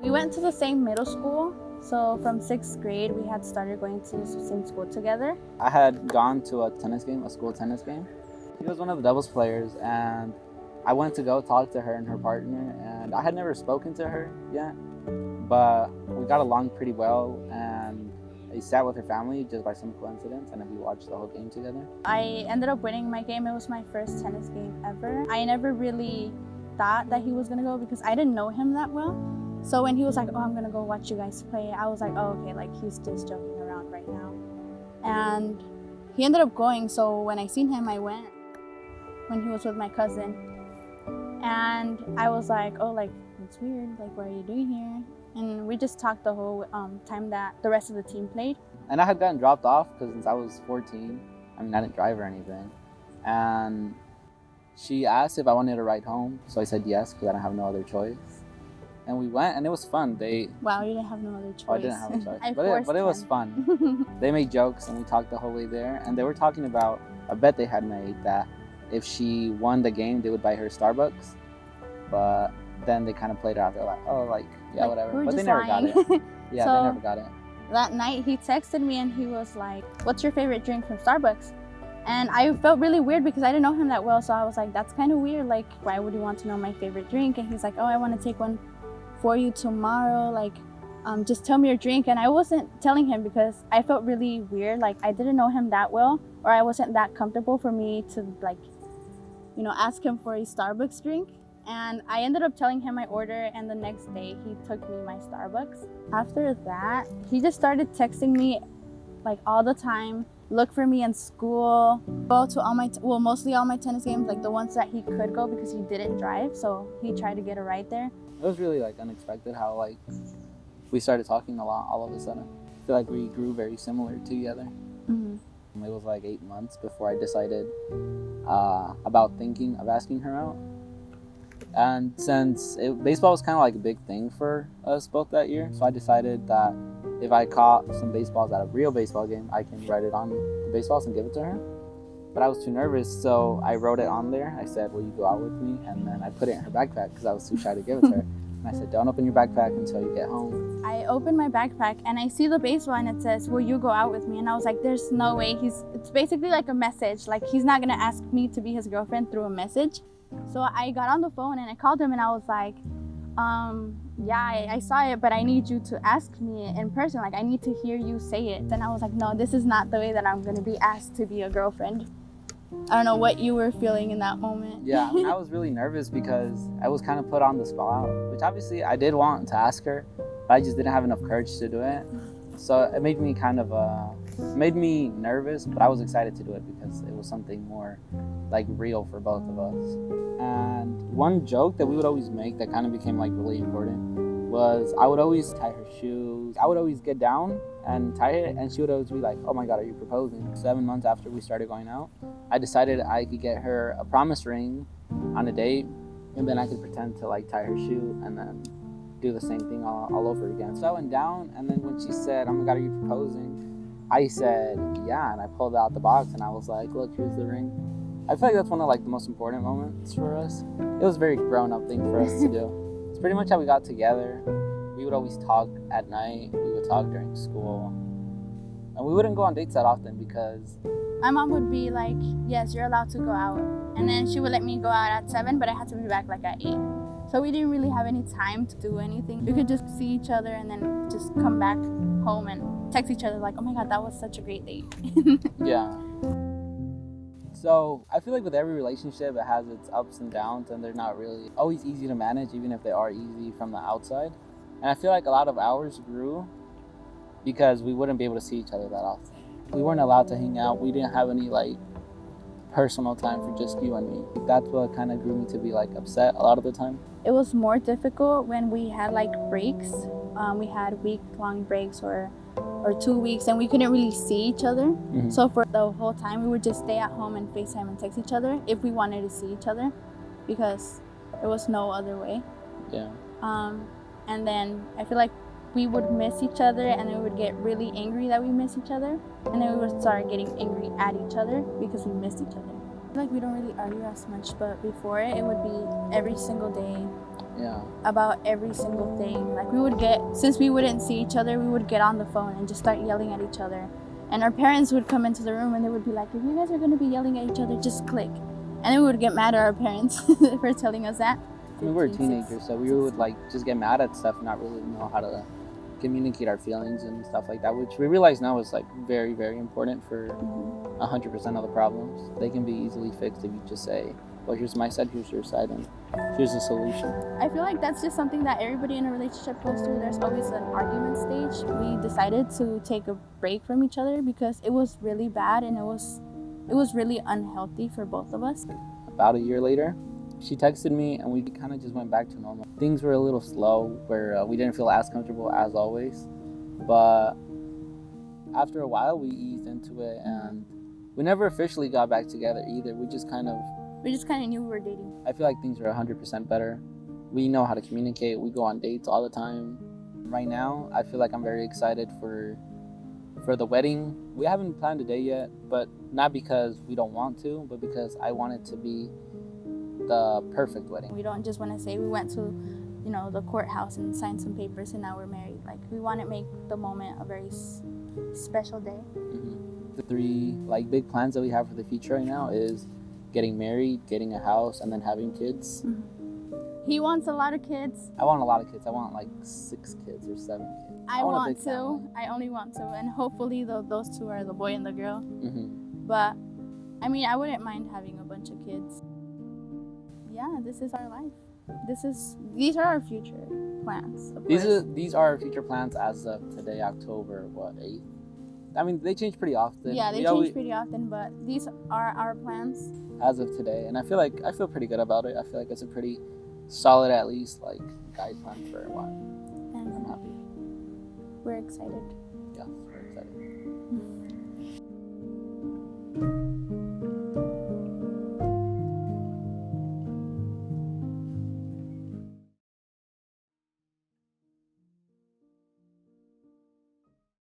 We went to the same middle school. So from 6th grade, we had started going to the same school together. I had gone to a tennis game, a school tennis game. He was one of the doubles players, and I went to go talk to her and her partner, and I had never spoken to her yet, but we got along pretty well, and I sat with her family just by some coincidence, and then we watched the whole game together. I ended up winning my game. It was my first tennis game ever. I never really thought that he was gonna go because I didn't know him that well. So when he was like, oh, I'm gonna go watch you guys play, I was like, oh, okay, like he's just joking around right now. And he ended up going, so when I seen him, I went when he was with my cousin. And I was like, oh, like, it's weird, like, what are you doing here? And we just talked the whole time that the rest of the team played. And I had gotten dropped off because since I was 14, I mean, I didn't drive or anything. And she asked if I wanted to ride home, so I said yes because I didn't have no other choice. And we went, and it was fun. Wow, you didn't have no other choice. Oh, I didn't have a choice. But it was fun. They made jokes, and we talked the whole way there. And they were talking about a bet they had made that if she won the game, they would buy her Starbucks. But then they kind of played it out. They're like, oh, like, yeah, like, whatever. But they never got it. Yeah, so, they never got it. That night, he texted me, and he was like, what's your favorite drink from Starbucks? And I felt really weird because I didn't know him that well. So I was like, that's kind of weird. Like, why would you want to know my favorite drink? And he's like, oh, I want to take one for you tomorrow, like just tell me your drink. And I wasn't telling him because I felt really weird, like I didn't know him that well, or I wasn't that comfortable for me to, like, you know, ask him for a Starbucks drink. And I ended up telling him my order, and the next day he took me my Starbucks. After that, he just started texting me like all the time, look for me in school, go to all my mostly all my tennis games, like the ones that he could go because he didn't drive, so he tried to get a ride there. It was really like unexpected how like we started talking a lot all of a sudden. I feel like we grew very similar together. Mm-hmm. It was like 8 months before I decided about thinking of asking her out. And since baseball was kind of like a big thing for us both that year, so I decided that if I caught some baseballs at a real baseball game, I can write it on the baseballs and give it to her. But I was too nervous, so I wrote it on there. I said, will you go out with me? And then I put it in her backpack because I was too shy to give it to her. And I said, don't open your backpack until you get home. I opened my backpack and I see the baseball and it says, will you go out with me? And I was like, there's no way. It's basically like a message. Like, he's not gonna ask me to be his girlfriend through a message. So I got on the phone and I called him and I was like, yeah, I saw it, but I need you to ask me in person. Like, I need to hear you say it. And I was like, no, this is not the way that I'm gonna be asked to be a girlfriend. I don't know what you were feeling in that moment. Yeah, I mean, I was really nervous because I was kind of put on the spot, which obviously I did want to ask her, but I just didn't have enough courage to do it. So it made me made me nervous, but I was excited to do it because it was something more like real for both of us. And one joke that we would always make that kind of became like really important was I would always tie her shoes. I would always get down and tie it, and she would always be like, oh my God, are you proposing? 7 months after we started going out, I decided I could get her a promise ring on a date, and then I could pretend to like tie her shoe and then do the same thing all over again. So I went down, and then when she said, oh my God, are you proposing? I said, yeah, and I pulled out the box and I was like, look, here's the ring. I feel like that's one of like the most important moments for us. It was a very grown-up thing for us to do. It's pretty much how we got together. We would always talk at night. We would talk during school. And we wouldn't go on dates that often because my mom would be like, yes, you're allowed to go out. And then she would let me go out at 7, but I had to be back like at 8. So we didn't really have any time to do anything. We could just see each other and then just come back home and text each other like, oh my God, that was such a great date. Yeah. So I feel like with every relationship, it has its ups and downs, and they're not really always easy to manage, even if they are easy from the outside. And I feel like a lot of ours grew because we wouldn't be able to see each other that often. We weren't allowed to hang out. We didn't have any like personal time for just you and me. That's what kind of grew me to be like upset a lot of the time. It was more difficult when we had like breaks. We had week-long breaks or 2 weeks, and we couldn't really see each other. Mm-hmm. So for the whole time, we would just stay at home and FaceTime and text each other if we wanted to see each other, because there was no other way. Yeah. And then I feel like we would miss each other, and then we would get really angry that we miss each other, and then we would start getting angry at each other because we missed each other. Like we don't really argue as much, but before it would be every single day Yeah. about every single thing. Like we would get, since we wouldn't see each other, we would get on the phone and just start yelling at each other. And our parents would come into the room and they would be like, if you guys are going to be yelling at each other, just click. And then we would get mad at our parents for telling us that. I mean, we were teenagers, so we would like just get mad at stuff and not really know how to communicate our feelings and stuff like that, which we realize now is like very, very important for 100% of the problems. They can be easily fixed if you just say, well, here's my side, here's your side, and here's the solution. I feel like that's just something that everybody in a relationship goes through. There's always an argument stage. We decided to take a break from each other because it was really bad and it was really unhealthy for both of us. About a year later, she texted me and we kind of just went back to normal. Things were a little slow where we didn't feel as comfortable as always, but after a while we eased into it and we never officially got back together either. We just kind of knew we were dating. I feel like things are 100% better. We know how to communicate. We go on dates all the time. Right now, I feel like I'm very excited for the wedding. We haven't planned a day yet, but not because we don't want to, but because I want it to be the perfect wedding. We don't just want to say we went to, the courthouse and signed some papers and now we're married. Like we want to make the moment a very special day. The three big plans that we have for the future right now is getting married, getting a house, and then having kids. He wants a lot of kids. I want a lot of kids. I want like 6 kids or 7 kids. I want to. I only want to, and hopefully those two are the boy and the girl. But I mean, I wouldn't mind having a bunch of kids. Yeah, this is our life. These are our future plans. These are our future plans as of today, October 8th. I mean, they change pretty often. Yeah, they change pretty often, but these are our plans as of today, and I feel pretty good about it. I feel like it's a pretty solid, at least, guide plan for what. And I'm happy. We're excited.